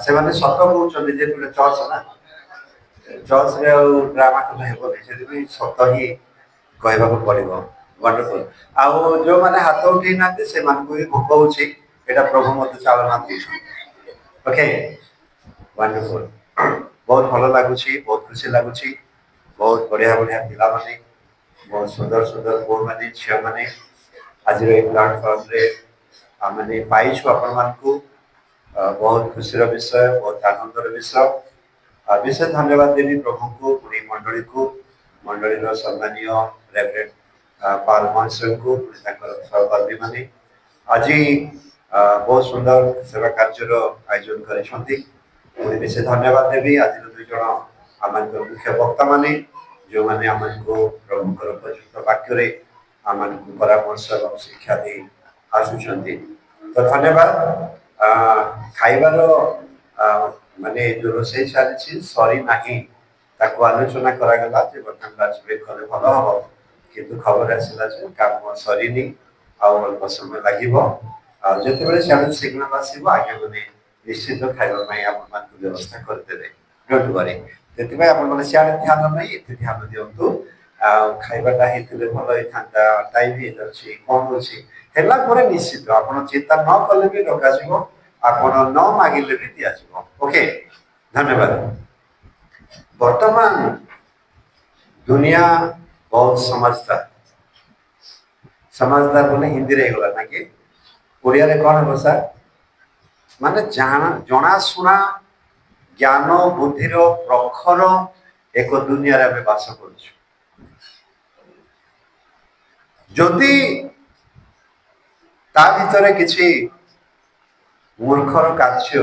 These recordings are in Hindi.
ସେମାନେ ସତ କହୁଛନ୍ତି ଯେ ଗୋଟେ ଚର୍ଚ୍ଚ ନା ଚର୍ଚ୍ଚରେ ଆଉ ଡ୍ରାମା କଲେ ହେବନି, ସେଥିପାଇଁ ସତ ହିଁ କହିବାକୁ ପଡିବ। ୱଣ୍ଡରଫୁଲ। ଆଉ ଯୋଉମାନେ ହାତ ଉଠେଇ ନାହାନ୍ତି ସେମାନଙ୍କୁ ବି ଭୋକ ହଉଛି, ଏଇଟା ପ୍ରଭୁ ମଧ୍ୟ ଚାଳନା ଦେଇଛନ୍ତି। ଓକେ, ୱଣ୍ଡରଫୁଲ। ବହୁତ ଭଲ ଲାଗୁଛି, ବହୁତ ଖୁସି ଲାଗୁଛି। ବହୁତ ବଢିଆ ବଢିଆ ପିଲାମାନେ, ବହୁତ ସୁନ୍ଦର ସୁନ୍ଦର ପୁଅମାନେ ଝିଅମାନେ ଆଜିର এই ପ୍ଲାଟଫର୍ମରେ ଆମେ ପାଇଛୁ ଆପଣମାନଙ୍କୁ। ବହୁତ ଖୁସିର ବିଷୟ, ବହୁତ ଆନନ୍ଦର ବିଷୟ। ବିଶେଷ ଧନ୍ୟବାଦ ଦେବି ପ୍ରଭୁଙ୍କୁ, ପୁଣି ମଣ୍ଡଳୀକୁ, ମଣ୍ଡଳୀର ସମ୍ମାନୀୟ ରେଭରେଣ୍ଡ ପାଲ ମହାଶୟଙ୍କୁ, ତାଙ୍କର ସହକର୍ମୀ ମାନେ ଆଜି ବହୁତ ସୁନ୍ଦର ସେବା କାର୍ଯ୍ୟର ଆୟୋଜନ କରିଛନ୍ତି। ପୁଣି ବିଶେଷ ଧନ୍ୟବାଦ ଦେବି ଆଜିର ଦୁଇ ଜଣ ଆମମାନଙ୍କର ମୁଖ୍ୟ ବକ୍ତା ମାନେ, ଯେଉଁମାନେ ଆମମାନଙ୍କୁ ପ୍ରଭୁଙ୍କର ଉପଯୁକ୍ତ ବାକ୍ୟରେ ଆମମାନଙ୍କୁ ପରାମର୍ଶ ଏବଂ ଶିକ୍ଷା ଦେଇ ଆସୁଛନ୍ତି। ତ ଧନ୍ୟବାଦ। ଖାଇବାର ମାନେ ଯୋଉ ରୋଷେଇ ଚାଲିଛି ସରି ନାହିଁ, ତାକୁ ଆଲୋଚନା କରାଗଲା ଯେ ବର୍ତ୍ତମାନ ରାଜରେ କଲେ ଭଲ ହବ, କିନ୍ତୁ ଖବର ଆସିଲା ଯେ କାମ ସରିନି, ଆଉ ଅଳ୍ପ ସମୟ ଲାଗିବ। ଆଉ ଯେତେବେଳେ ସିଆଡୁ ସିଗ୍ନାଲ ଆସିବ ଆଜ୍ଞା ମାନେ ନିଶ୍ଚିତ ଖାଇବା ପାଇଁ ଆପଣମାନଙ୍କୁ ବ୍ୟବସ୍ଥା କରିଦେବେ। Don't worry. ସେଥିପାଇଁ ଆପଣମାନେ ସିଆଡେ ଧ୍ୟାନ ନାହିଁ, ଏଠି ଧ୍ୟାନ ଦିଅନ୍ତୁ। ଆଉ ଖାଇବାଟା ହେଇଥିଲେ ଭଲ ହେଇଥାନ୍ତା, ଟାଇମ ହେଇଯାଉଛି, କଣ ଅଛି ହେଲା ପରେ ନିଶ୍ଚିତ ଆପଣ ଚିନ୍ତା ନ କଲେ ବି ଡକାଯିବ, ଆପଣ ନ ମାଗିଲେ ବି ଦିଆଯିବ। ଓକେ, ଧନ୍ୟବାଦ। ବର୍ତ୍ତମାନ ଦୁନିଆ ବହୁତ समझदार बोले हिंदी रे गला ना कि ओडिया रे कौन है सार माने जनाशुना ज्ञान बुद्धिर प्रखर एक दुनिया रे आमे बास करूछु। जदि ता भितरे किछि मूर्खर कार्य,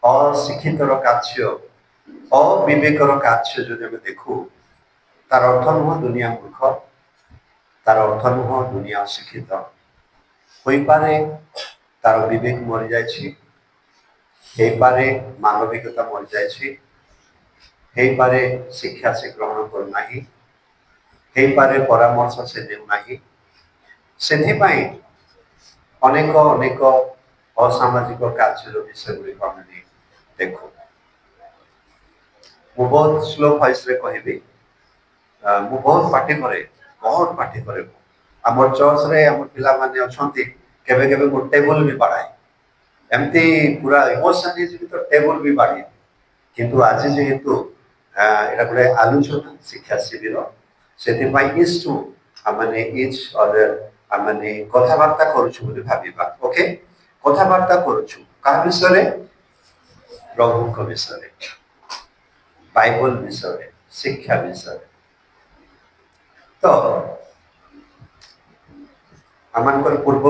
अशिक्षितर कार्य, अविवेकर कार्य जो आमे देखू, तार अर्थ नुह दुनिया मूर्ख, तार अर्थ नुह दुनिया अशिक्षित होई पारे, तार विवेक मरि जायछि, हे पारे मानविकता मरि जायछि, हे पारे शिक्षा से ग्रहण करू नाही, हे पारे परामर्श से देउ नाही। सेथि पई अनेक अनेक असामाजिक कार्य विषय गुड़िक आम देखू। मु बहुत स्लो वॉइस रे कहबी, मु बहुत पार्टी करे, बहुत पार्टी करे। आम चर्च रे आम पिला माने अछंती, केबे केबे मु टेबल भी बाड़ाए, एमती पूरा इमोशन है तो टेबल भी बाड़े। किंतु आज जेहेतु एटा गोटे आलोचना शिक्षा शिविर, सेथि पई इज टू आमाने इच अदर आमाने कथाबार्ता करूछु बोली भाबिबा। ओके, कथाबार्ता करूछु का विषय रे? प्रभु को विषय रे, बाइबल विषय रे, शिक्षा विषय रे। तो आमनकर पूर्व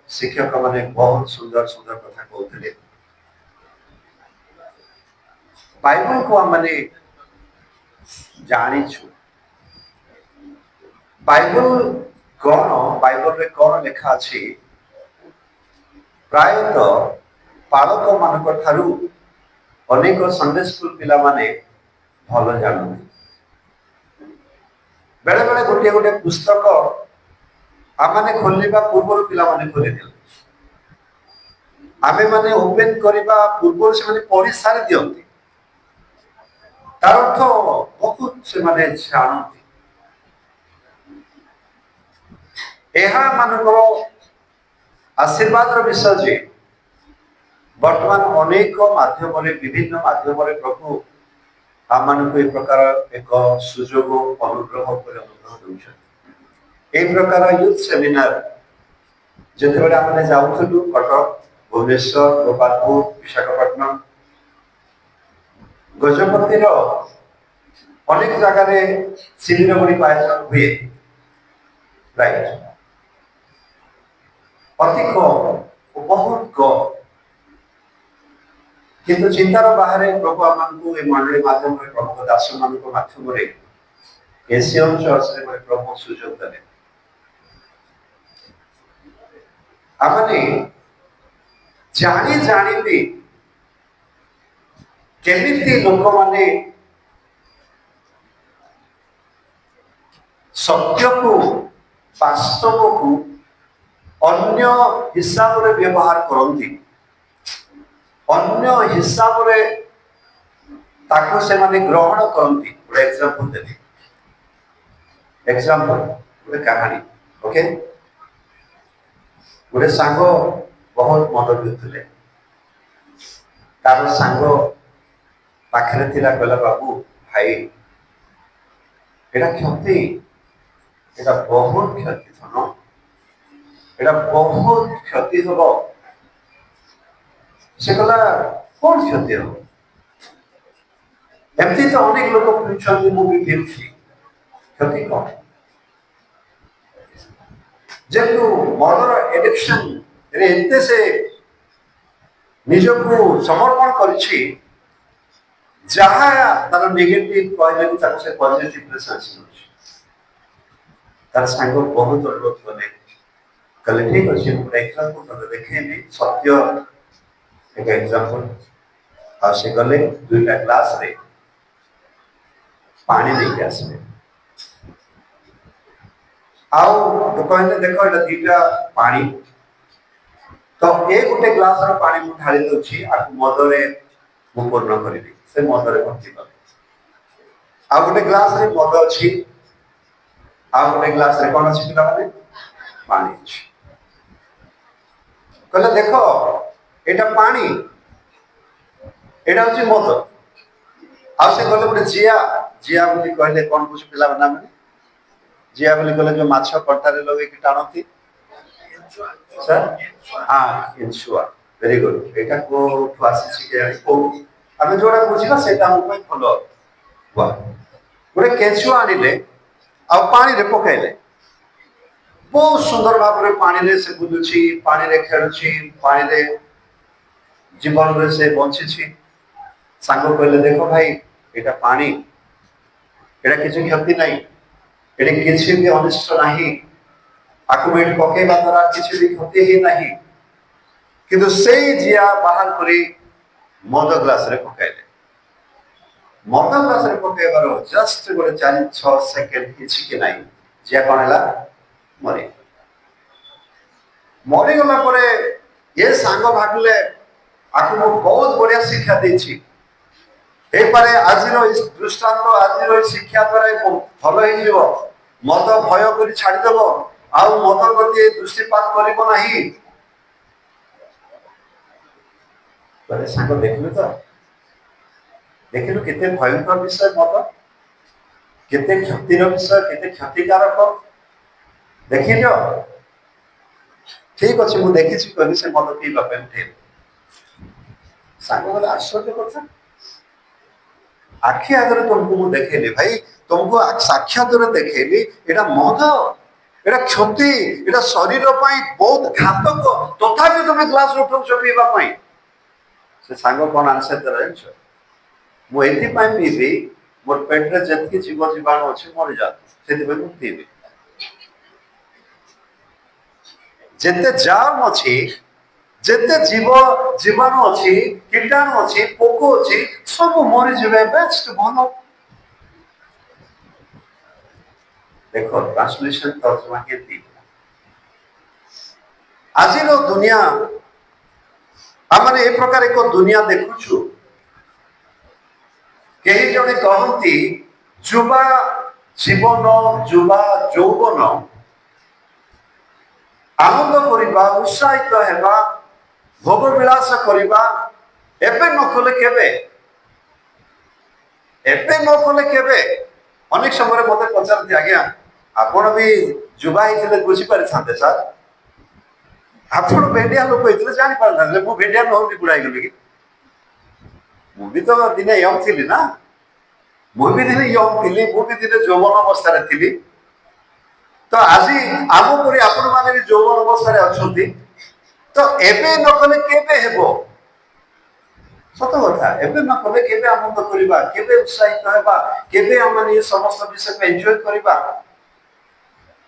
शिक्षक माने बहुत सुंदर सुंदर कथा कहते। बाइबल को आमने जानिछु, बाइबल कौन, बाइबल रे कौन लिखा अछि, प्रायतः पालक मानक ठारू अनेक संडे स्कूल पिला माने भल जानते। बेले बेले गोटे गोटे पुस्तक आमाने खोलिबा पूर्व पिला माने खोली दियंती, आमे माने ओपन करिबा पूर्व से माने पढ़ी सारी दियंती। तार अर्थ बहुत से माने जानती। एहा मानकर आशीर्वाद विषय जे वर्तमान अनेक माध्यम विभिन्न माध्यम प्रभु आम मान एक प्रकार एक सुजोग अनुग्रह दे प्रकार यूथ सेमिनार जिते आम जाऊलु कटक, भुवनेश्वर, गोपालपुर, विशाखापट्टनम, गजपतिर अनेक जगह शिविर गुड़िक आयोजन हुए। राइट, अति कम बहुत कम, किंतु चिंतार बाहर प्रभु आमको ए मंडली माध्यम प्रमुख दास मान माध्यम एशियन चर्च रे प्रभु सुजोग देले। आमने जानी जानी भी केमिति लोक माने सत्य को, वास्तव को अन्य हिसाब रे व्यवहार करती, अन्य हिसाब रे ताको से माने ग्रहण करती गोटे एग्जांपल देबी एग्जांपल गोटे कहानी ओके गोटे सांग बहुत मद पिउथिले तार सांग पाखरे थिला कहला बाबू भाई एटा क्षति एटा बहुत क्षति थनो एटा बहुत क्षति हबो से कहला कौन क्षति हबो एमती तो अनेक लोग पूछते मु भी पिउछि क्षति कौन जेतु मदर एडिक्शन रे एते से निजको समर्पण करिछि जहा तार नेगेटिव कहले भी तार से पॉजिटिव रिसर्च होछि तार सांग बहुत अनुरोध कले कले ठीक अछि मु एग्जांपल तो देखेनी सत्य एक एग्जांपल आ से गले दुईटा क्लास रे पानी लेके आसबे आउ तो कहले देखो एटा दीटा पानी तो एक गोटे ग्लास रो पानी मु ढाली दउछि आ मदरे मु पूर्ण करिबी से मदरे भर्ती कर आ गोटे ग्लास रे मद अछि आ गोटे ग्लास रे कोन अछि पिला माने पानी अछि कहले देखो एटा पानी एटा अछि मद आ से कहले गोटे जिया जिया बोली कहले कोन बुझ पिला नाम जिया बोली कहले जो माछ कटारे लगे कि टाणती सर हाँ इंशुआ वेरी गुड एटा को आसी के को आमे जोड़ा बुझिबा सेटा हम पे फॉलो हुआ गोटे केंचुआ आनिले आ पानी रे पकाइले बहुत सुंदर भाव रे पानी रे से बुलुछि पानी रे खेलुछि पानी रे जीवन रे से बंचिछि सांग कहले देखो भाई एटा पानी एटा किछु क्षति नहीं एटा किछि भी अनिष्ट नहीं आकु बेट पकेबा द्वारा किछि भी क्षति ही नहीं किंतु सेई जिया बाहर करी मद ग्लास रे पकाइले मद ग्लास रे पकाइबार जस्ट गोटे 4-6 सेकंड किछि के नहीं जिया कोन हला मरी मरी गला परे ये सांग भागले आकु मो बहुत बढ़िया शिक्षा देछि ए पारे आजिरो इस दृष्टांत आजिरो शिक्षा द्वारा भलो ही जीव मद भय करी छाडी देबो आउ मद प्रति दृष्टिपात करिबो नाही परे सांग देखलु तो देखलु केते भयंकर विषय मद केते क्षतिर विषय केते क्षतिकारक देखिलो ठीक अछि मु देखिछि कहि से मद पीबा पे थे सांग वाला आश्चर्य कथा आखि आगे तुमको मु देखेली भाई तुमको साक्षात देखेली एटा मद एटा क्षति एटा शरीर पाई बहुत घातक तथापि तुम ग्लास उठाउछ पीबा पाई से सांग कोन आंसर देला छ मु एथि पाई पीबी मोर पेट रे जतकी जीव जीवाणु अछि मर जात सेति बे मु पीबी जेते जाम अछि जेते जीव जीवाणु अछि कीटाणु अछि पोको अछि सब मरि जबे बेस्ट भलो देखो ट्रांसलेशन तर्जुमा के दी आजिरो दुनिया आमने ए प्रकार एक दुनिया देखुछु केही जने कहंती जुबा जीवन जुबा यौवन आनंद करिबा उत्साहित हेबा भोग विलास करिबा एबे न कले केबे अनेक समय मते पचारती आज्ञा आपण भी जुबा हितले बुझी पारि छाते सर आपण भेडिया लोक हितले जानि पारले मु भेडिया न होनी बुढाई गली कि मु भी तो दिने यंग थिली ना मु भी दिने यंग थिली मु भी दिने यौवन अवस्था रे थिली तो आजी आमो परि आपण माने भी यौवन अवस्था रे अछंती तो एबे न कले केबे हेबो सत कथा एबे न कले केबे आनंद करिबा केबे उत्साहित हेबा केबे हमने ये समस्त विषय को एन्जॉय करिबा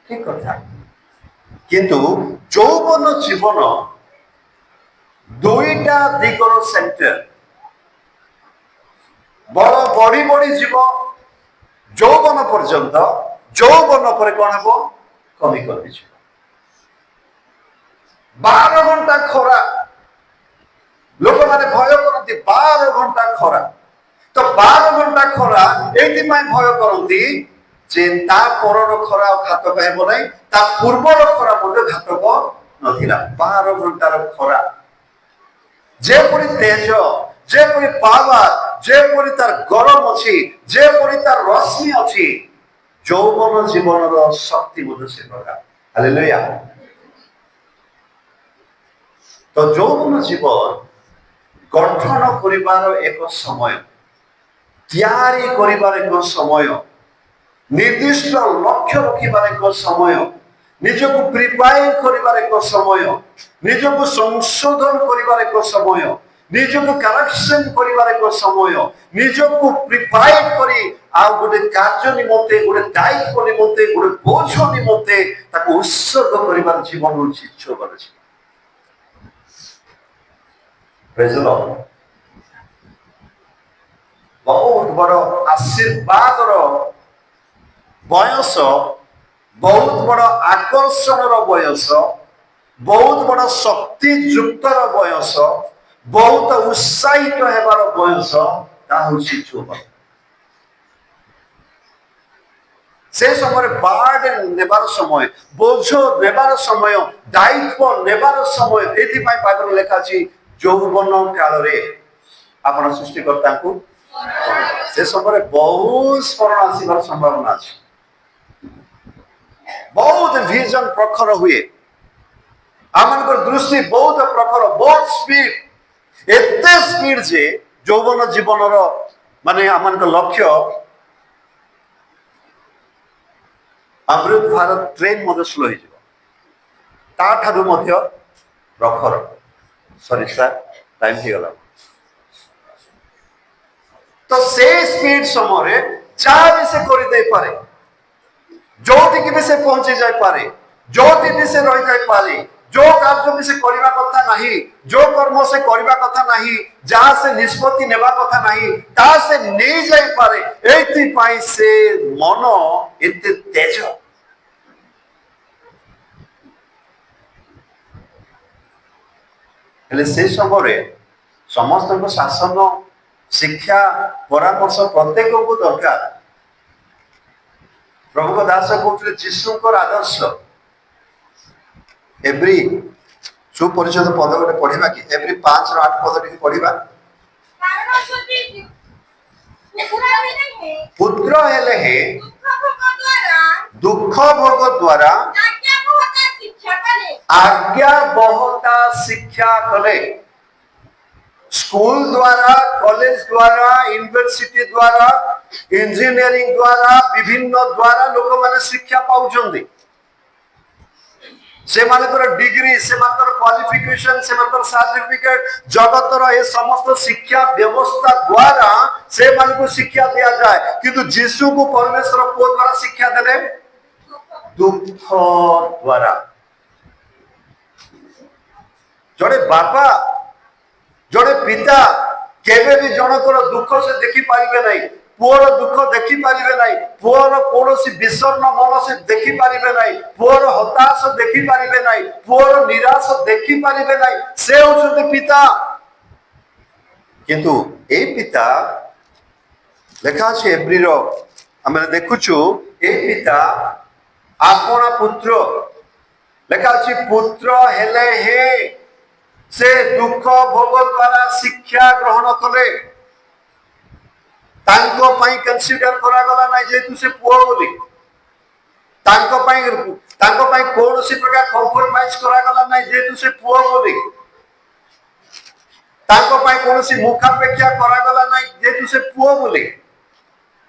ठीक कथा किंतु यौवन जीवन दुईटा दिगर सेंटर बड़ बड़ी बड़ी जीव यौवन पर्यंत यौवन पर कौन हेबो कमी कमी 12 घंटा खरा लोक मैंने भय करती 12 घंटा खरा तो 12 घंटा खरा ये भय करती जे ता परर खरा घातक हेब ना ता पूर्वर खरा घातक नथिला 12 घंटार खरा जेपरी तेज जेपरी पावर जेपरी तार गरम अच्छी जेपरी तार रश्मि अच्छी যৌবন জীবনের শক্তি মধ্যে সে প্রকার হালেলুয়া তো যৌবন জীবন গঠন করিবার এক সময় তৈরি করিবার এক সময় নির্দিষ্ট লক্ষ্য রাখিবার এক সময় নিজকে প্রিপেয়ার করিবার এক সময় নিজকে সংশোধন করিবার এক সময় নিজকে কারেকশন করিবার এক সময় নিজকে প্রিপেয়ার করি আর গোটে কার্য নিমন্তে গোটে দায়িত্ব নিমন্তে গোটে বোঝ নিমন্তে তাকে উৎসর্গ করিবার জীবন হচ্ছে ইচ্ছুক আছে প্রেজ দ্য লর্ড बहुत बड़ आशीर्वाद बयस बहुत बड़ आकर्षण बयस बहुत बड़ शक्तियुक्तर बयस बहुत उत्साहित होबार बयस यौवन से समय बार्डन नेबार समय बोझ नेबार समय दायित्व नेबार समय ये बाइबल लेखा अछि यौवन काल रे आपण सृष्टिकर्ता को से समय बहुत स्मरण आसबार संभावना अच्छे बहुत विजन प्रखर हुए आम दृष्टि बहुत प्रखर बहुत स्पीड एत स्पीड जे यौवन जीवन माने आम लक्ष्य अमृत भारत ट्रेन स्लो हो प्रखर सॉरी सर टाइम हो गला तो से स्पीड समय जहाँ भी से करदे पारे जो भी से पहुंची जाए पारे जो भी से रही जाए पारे जो कार्य भी से करने कथा नहीं जो कर्म से करने कथा नहीं जहाँ से निष्पत्ति नेबा कथा नहीं ता से नहीं जाए पारे एथि से मन एते तेज हेले से समय समस्त शासन शिक्षा परामर्श प्रत्येक को दरकार प्रभु दास कहते जीशु आदर्श एवरी सुपरिचित पद गोटे पढ़ा कि एवरी 5-8 पद टी पढ़ा पुत्र हेले हे दुख भोग द्वारा आज्ञा बहता शिक्षा कले स्कूल द्वारा कॉलेज द्वारा यूनिवर्सिटी द्वारा इंजीनियरिंग द्वारा विभिन्न द्वारा लोक माने शिक्षा पाउछन्ति से मानकर डिग्री से मानकर क्वालिफिकेशन से मानकर सर्टिफिकेट जगतर ए समस्त शिक्षा व्यवस्था द्वारा से मानको शिक्षा दिया जाए किंतु यीशु को परमेश्वर को द्वारा शिक्षा देले दुख द्वारा जोड़े बापा जोड़े पिता केवे भी जनकर दुख से देखी पारिबे नहीं पुअर दुख देखी पारिबे नहीं पुअर कौनसी विषर्ण मन से देखी पारिबे नहीं पुअर हताश देखी पारिबे नहीं पुअर निराश देखी पारिबे नहीं से होछते पिता किंतु ए पिता लेखा अछि एब्रीर आमे देखुछु ए पिता आपना पुत्र लेखा अछि पुत्र हेले हे से दुख भोग द्वारा शिक्षा ग्रहण कले तांको पाई कंसीडर करा गला नै जेतु से पुओ बोली तांको पाई कोनोसी प्रकार कॉम्प्रोमाइज करा गला नै जेतु से पुओ बोली तांको पाई कोनोसी मुखापेक्षा करा गला नै जेतु से पुओ बोली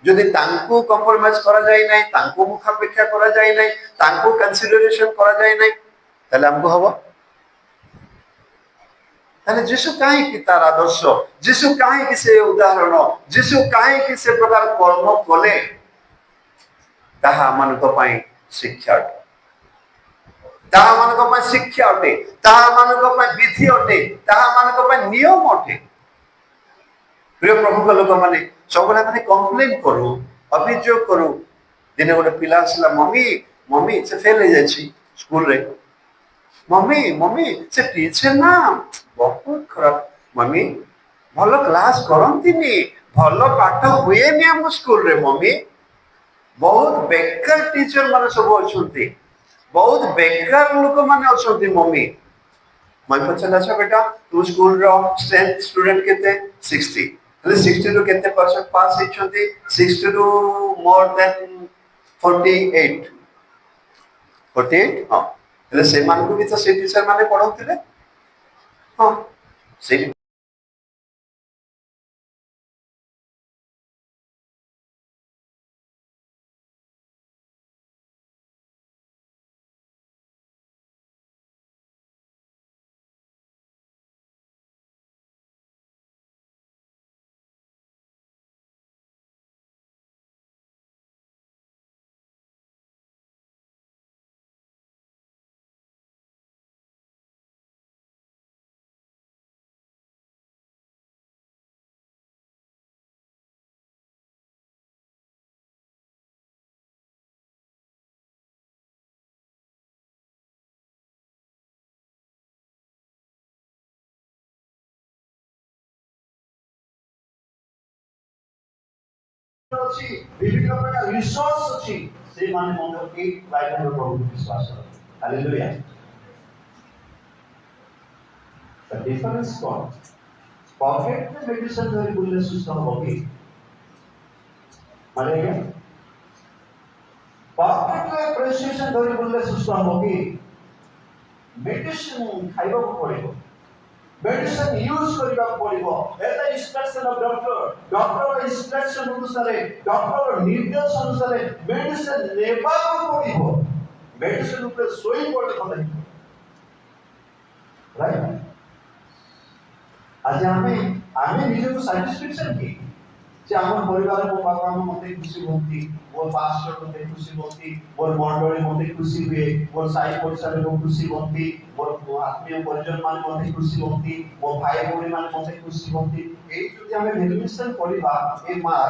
जदि तांको कॉम्प्रोमाइज करा जाय नै तांको मुखापेक्षा करा जाय नै तांको कंसीडरेशन करा जाय नै तले हमको हबो जीशु कहीं तार आदर्श जीशु कहीं से उदाहरण जीशु कहीं से प्रकार कर्म कले शिक्षा शिक्षा अटे विधि अटे नियम अटे प्रिय प्रभु लोक मैंने सब मैंने कंप्लेन करू अभियोग करू दिन गोटे पिला आसला मम्मी मम्मी से फेल हो जाए स्कूल रे मम्मी मम्मी से टीचर ना बहुत खराब मम्मी भल क्लास करती भल पाठ हुए आम स्कूल रे मम्मी बहुत बेकार टीचर मान सब अच्छा बहुत बेकार लोक मैंने अच्छा मम्मी मम्मी पचार अच्छा बेटा तू स्कूल स्ट्रेंथ स्टूडेंट के 60 60 रु केते परसेंट पास होती 60 रु मोर देन 48 48 हाँ से भी तो से टीचर मैंने पढ़ाते हाँ से विभिन्न प्रकार रिसोर्स अछि से माने मंदिर के बाइबल में प्रभु विश्वास करो हालेलुया द डिफरेंस कौन पॉकेट में मेडिसिन धरी बुलले सुस्त होगी माने क्या पॉकेट में प्रेस्क्रिप्शन धरी बुलले सुस्त होगी मेडिसिन खाइबा को पड़ेगा मेडिसिन यूज करबा पड़िबो एटा इंस्ट्रक्शन ऑफ डॉक्टर इंस्ट्रक्शन अनुसार डॉक्टर निर्देश अनुसार मेडिसिन लेबा पड़िबो मेडिसिन ऊपर सोई पड़िबो नहीं राइट आज हमें निजे को सैटिस्फैक्शन की जे हमर परिवार को बाबा मते खुशी होती मोर पास्टर मते खुशी होती मोर मंडली मते खुशी हुए मोर साई पड़ोसा को खुशी होती मोर आत्मीय परिजन मान मते खुशी होती मोर भाई भौणी मान मते खुशी होती ए जदि हमें वैल्यूएशन करिबा ए मार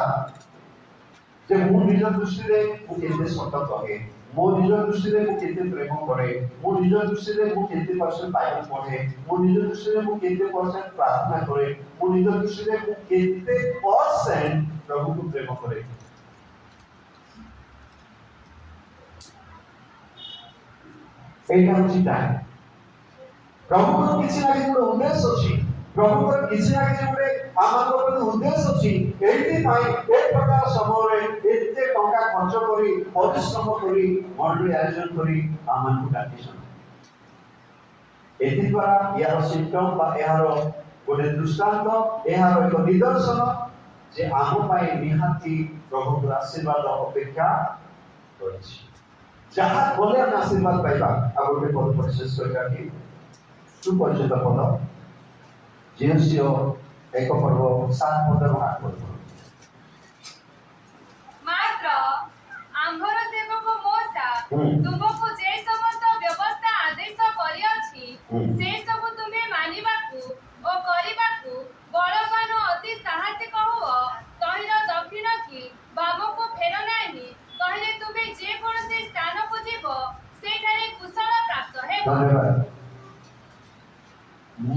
जे मु निज दृष्टि रे मु केते सतत रहे मो निज दृष्टि रे मु केते प्रेम करे मो निज दृष्टि रे मु केते परसेंट बाइबल पढे मो निज दृष्टि रे मु केते परसेंट प्रार्थना करे मो निज दृष्टि रे मु केते परसेंट प्रभु को प्रेम करे एटा होची टाइम प्रभु को किछि ना किछि उद्देश्य अछि प्रभु को किछि ना किछि गोटे आमाको प्रति उद्देश्य अछि एथि पाई एक प्रकार समय रे एते टंका खर्च करी परिश्रम करी मंडली आयोजन करी आमान को डाकिसन एथि द्वारा यार सिम्पटम बा यार गोटे दृष्टांत यार एक निदर्शन जे आम पाई निहाती प्रभु को आशीर्वाद अपेक्षा करछि जहाँ बोले हम आशीर्वाद पाइबा अब गोटे पद परिशेष करबा कि सुपरिचित पद जेसियो एक पर्व 7 पद 8 पद मात्र आंभर सेवक मोसा तुमको जे समस्त व्यवस्था आदेश करिअछि से सब तुमे मानिबाकू ओ करिबाकू बलवान अति साहसिक हो तहिर दक्षिण की बामको फेर नाही कहिले तुमे जे कोनसे स्थान को जीव सेठारे कुशल प्राप्त हेबो धन्यवाद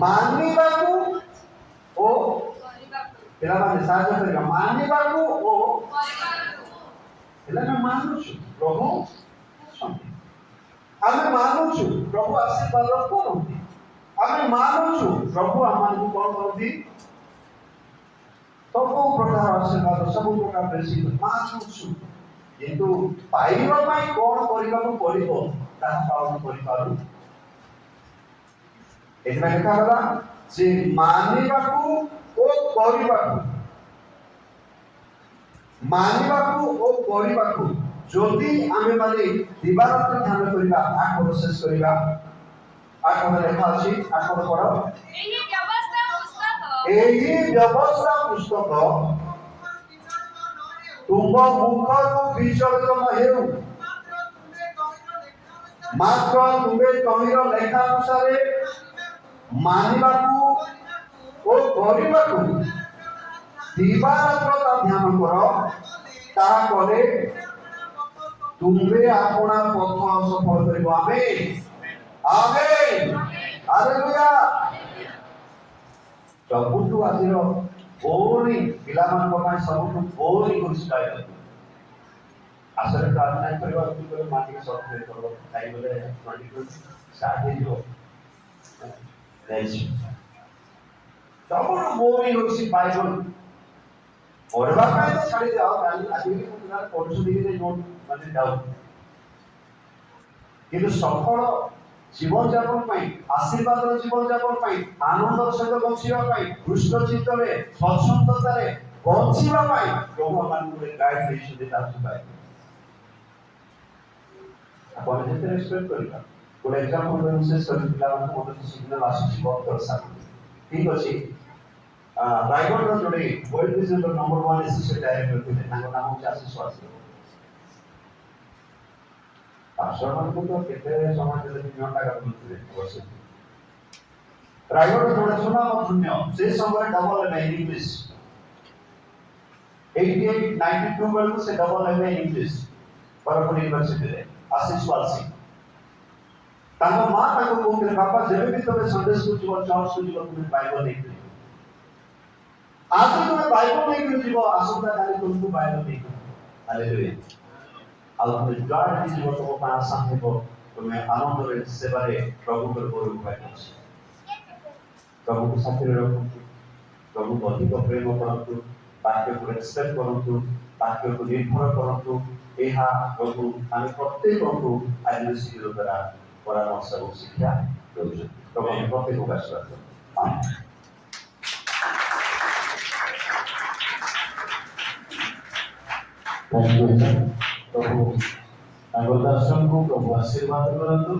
मानिबाकू ओ एला माने साहाଯ୍ୟ କରିବା मानिबाकू ओ एला मैं मानुछु प्रभु अछंती ଆମେ ମାନୁଛୁ ପ୍ରଭୁ ଆଶୀର୍ବାଦ କରନ୍ତି ଆମେ ମାନୁଛୁ ପ୍ରଭୁ ଆମମାନଙ୍କୁ କଣ କରନ୍ତି ସବୁ ପ୍ରକାର ଆଶୀର୍ବାଦ ସବୁ ପ୍ରକାର ବେଶୀ ମାନୁଛୁ କିନ୍ତୁ ପାଇବା ପାଇଁ କଣ କରିବାକୁ ପଡିବ ତାହା ପାଳନ କରିପାରୁ ଏଥିପାଇଁ ଲେଖା ହେଲା ଯେ ମାନିବାକୁ ଓ କରିବାକୁ যদি ଆମେ ମାନେ ଦିବାରାତ୍ର ଧ୍ୟାନ କରିବା ଆଠ ଶେଷ କରିବା ଆଠ ଲେଖା ଅଛି ଆଠ ପଢ ଏହି ବ୍ୟବସ୍ଥା ପୁସ୍ତକ ତୁମ ମୁଖରୁ ବିଚଳିତ ନ ହେଉ ମାତ୍ର ତୁମେ ତହିଁର ଲେଖା ଅନୁସାରେ ମାନିବାକୁ ଓ କରିବାକୁ ଦିବାରାତ୍ର ଧ୍ୟାନ କର ତାହା କଲେ ତୁମେ ଆପଣା ପଥ ସଫଳ କରିବ ଆମେନ୍ ଆମେନ୍ ହାଲେଲୁୟା ସବୁଠୁ ଆଜିର ବୋରିଂ ପିଲାମାନଙ୍କ ପାଇଁ ସବୁଠୁ ବୋରିଂ ହେଉଛି ବାଇବଲ। ଆସରେ ପ୍ରାର୍ଥନା କରିବା ପୂର୍ବରୁ ମାଟିକି ସବସ୍କ୍ରାଇବ୍ କରିବ ଖାଇଗଲେ 2020 ଷ୍ଟାର୍ଟ ହେଇଯିବ। ସବୁଠୁ ବୋରିଂ ହେଉଛି ବାଇବଲ। ପଢିବା ପାଇଁ ତ ଛାଡ଼ି ଦିଅ, ଆଜିକାଲି ପିଲା ପଢୁଛନ୍ତି କି ନୋଟ ମାନେ ଡାଉଟ, କିନ୍ତୁ ସଫଳ ଜୀବନଯାପନ ପାଇଁ, ଆଶୀର୍ବାଦର ଜୀବନଯାପନ ପାଇଁ, ଆନନ୍ଦର ସହିତ ବଞ୍ଚିବା ପାଇଁ, ହୃଷ୍ଟ ଚିତ୍ତରେ ସ୍ୱଚ୍ଛନ୍ଦତାରେ ବଞ୍ଚିବା ପାଇଁ ପ୍ରଭୁ ଆମମାନଙ୍କୁ ଗୋଟେ ଗାଇଡ୍ ଦେଇଛନ୍ତି ତା ପାଇଁ। ଆପଣ ଯେତେ ରେସ୍ପେକ୍ଟ କରିବା ଗୋଟେ ଏକ୍ସାମ୍ପଲ ଦେଉଛି, ସେ ସବୁ ପିଲାମାନଙ୍କୁ ମୋତେ ସିଗ୍ନାଲ ଆସୁଛି ବହୁତ ଦର୍ଶାନ। ଠିକ ଅଛି, ରାୟଗଡ଼ର ଯୋଡ଼େ ୱାର୍ଲ୍ଡ ଭିଜନର ନମ୍ବର 1 ଏସିଷ୍ଟେଣ୍ଟ ଡାଇରେକ୍ଟର ଥିଲେ, ତାଙ୍କ ନାମ ହେଉଛି ଆଶିଷ ୱାସୀ। ପାର୍ଶ୍ୱମାନଙ୍କୁ ତ କେତେ ସମୟ ଦେଲେ 3 ଘଣ୍ଟା କାଟୁଥିଲେ ବସିକି। ରାୟଗଡ଼ ଜଣେ ସୁନାମ ଧନ୍ୟ, ସେ ସମୟରେ ଡବଲ ଏମ୍ଏ ଇଂଲିଶ 88 92 ବେଳକୁ ସେ ଡବଲ ଏମ୍ଏ ଇଂଲିଶ ବରପୁର ୟୁନିଭର୍ସିଟିରେ ଆଶିଷ ୱାସୀ। ତାଙ୍କ ମା ତାଙ୍କୁ କହୁଥିଲେ, ବାପା ଯେବେ ବି ତମେ ସନ୍ଡେ ସ୍କୁଲ ଯିବ, ଚର୍ଚ୍ଚକୁ ଯିବ, ତୁମେ ବାଇବଲ ନେଇକି ଆଜି ତୁମେ ବାଇବଲ ନେଇକି ଯିବ, ଆସନ୍ତା କାଲି ତୁମକୁ ବାଇବଲ ନେଇକି ହାଲେଲୁୟା। ଆଉ ତୁମେ ଯୁଆଡ଼େ ଯିବ ତୁମ ପାଇଁ ଆଶା ହେବ, ତୁମେ ଆନନ୍ଦରେ ସେବାରେ ପ୍ରଭୁଙ୍କର ଗୌରବ ପାଇବ। ପ୍ରଭୁକୁ ସାଥିରେ ରଖନ୍ତୁ, ପ୍ରଭୁକୁ ଅଧିକ ପ୍ରେମ କରନ୍ତୁ, ବାକ୍ୟକୁ ରେସ୍ପେକ୍ଟ କରନ୍ତୁ, ବାକ୍ୟକୁ ନିର୍ଭର କରନ୍ତୁ। ଏହା ପ୍ରଭୁ ଆମେ ପ୍ରତ୍ୟେକଙ୍କୁ ଆଜିର ଶିବିର ଦ୍ୱାରା ପରାମର୍ଶ ଏବଂ ଶିକ୍ଷା ଦେଉଛନ୍ତି। ପ୍ରଭୁ ଆମେ ପ୍ରତ୍ୟେକଙ୍କୁ ଆଶୀର୍ବାଦ କରନ୍ତୁ। ପ୍ରଭୁ ତାଙ୍କ ଦର୍ଶନକୁ ପ୍ରଭୁ ଆଶୀର୍ବାଦ କରନ୍ତୁ।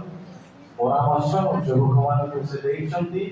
ପରାମର୍ଶ ଯୁବକମାନଙ୍କୁ ସେ ଦେଇଛନ୍ତି।